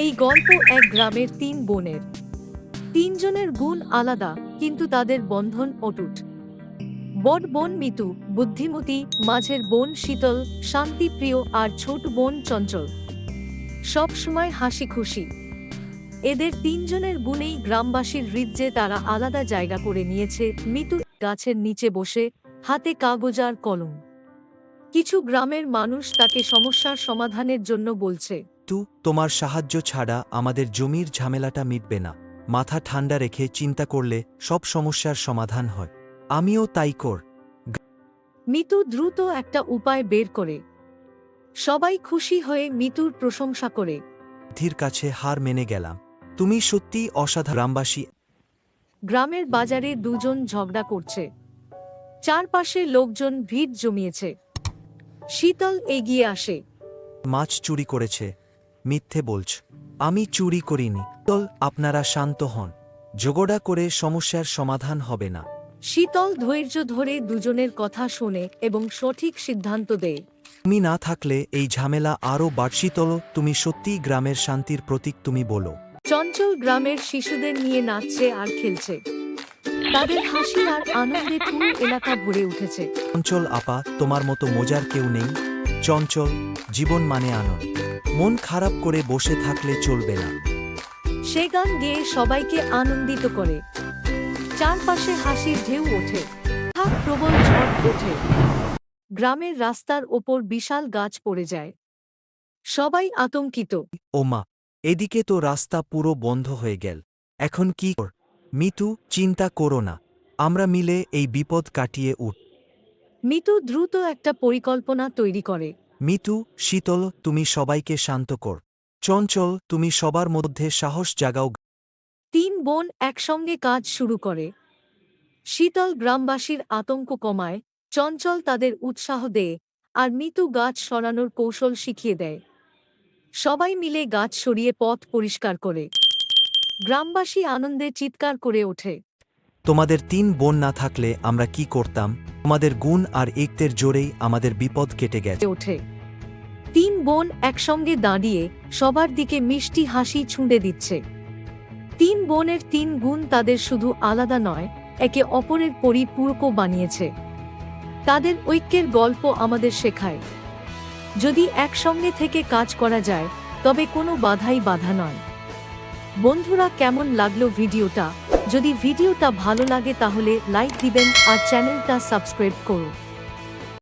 এই গল্প এক গ্রামের তিন বোনের। তিনজনের গুণ আলাদা, কিন্তু তাদের বন্ধন অটুট। বড় বোন মিতু বুদ্ধিমতী, মাঝের বোন শীতল শান্তিপ্রিয়, আর ছোট বোন চঞ্চল সব সময় হাসি খুশি। এদের তিনজনের গুণেই গ্রামবাসীর হৃদয়ে তারা আলাদা জায়গা করে নিয়েছে। মিতু গাছের নিচে বসে, হাতে কাগজ আর কলম। কিছু গ্রামের মানুষ তাকে সমস্যার সমাধানের জন্য বলছে, তোমার সাহায্য ছাড়া আমাদের জমির ঝামেলাটা মিটবে না। মাথা ঠান্ডা রেখে চিন্তা করলে সব সমস্যার সমাধান হয়। আমিও তাই কর। মিতু দ্রুত একটা উপায় বের করে। সবাই খুশি হয়ে মিতুর প্রশংসা করে। ধীর কাছে হার মেনে গেলাম। তুমি সত্যিই অসাধারণ। গ্রামবাসী। গ্রামের বাজারে দুজন ঝগড়া করছে। চারপাশে লোকজন ভিড় জমিয়েছে। শীতল এগিয়ে আসে। মাছ চুরি করেছে। মিথ্যে বলছ। আমি চুরি করিনি। আপনারা শান্ত হন। ঝগড়া করে সমস্যার সমাধান হবে না। শীতল ধৈর্য ধরে দুজনের কথা শোনে এবং সঠিক সিদ্ধান্ত দেয়। তুমি না থাকলে এই ঝামেলা আরও বাড়ত। শীতল, তুমি সত্যিই গ্রামের শান্তির প্রতীক। তুমি বলো। চঞ্চল গ্রামের শিশুদের নিয়ে নাচছে আর খেলছে। তাদের হাসি আর আনন্দে পুরো এলাকা ভরে উঠেছে। চঞ্চল আপা, তোমার মতো মজার কেউ নেই। চঞ্চল, জীবন মানে আনন্দ। মন খারাপ করে বসে থাকলে চলবে না। সে গান গেয়ে সবাইকে আনন্দিত করে। চারপাশে হাসির ঢেউ ওঠে। প্রবল ঝড় ওঠে। গ্রামের রাস্তার ওপর বিশাল গাছ পড়ে যায়। সবাই আতঙ্কিত। ওমা, এদিকে তো রাস্তা পুরো বন্ধ হয়ে গেল। এখন কি কর? মিতু, চিন্তা করো না। আমরা মিলে এই বিপদ কাটিয়ে উঠ। মিতু দ্রুত একটা পরিকল্পনা তৈরি করে। মিতু, শীতল, তুমি সবাইকে শান্ত কর। চঞ্চল, তুমি সবার মধ্যে সাহস জাগাও। তিন বোন একসঙ্গে কাজ শুরু করে। শীতল গ্রামবাসীর আতঙ্ক কমায়, চঞ্চল তাদের উৎসাহ দেয়, আর মিতু গাছ সরানোর কৌশল শিখিয়ে দেয়। সবাই মিলে গাছ সরিয়ে পথ পরিষ্কার করে। গ্রামবাসী আনন্দে চিৎকার করে ওঠে। তোমাদের তিন বোন না থাকলে আমরা কি করতাম? তোমাদের গুণ আর ঐক্যের জোরেই আমাদের বিপদ কেটে গেছে। ওঠে। তিন বোন একসঙ্গে দাঁড়িয়ে সবার দিকে মিষ্টি হাসি ছুঁড়ে দিচ্ছে। তিন বোনের তিন গুণ তাদের শুধু আলাদা নয়, একে অপরের পরিপূরক বানিয়েছে। তাদের ঐক্যের গল্প আমাদের শেখায়, যদি একসঙ্গে থেকে কাজ করা যায় তবে কোনো বাধাই বাধা নয়। বন্ধুরা, কেমন লাগলো ভিডিওটা? যদি ভিডিওটা ভালো লাগে তাহলে লাইক দিবেন আর চ্যানেলটা সাবস্ক্রাইব করুন।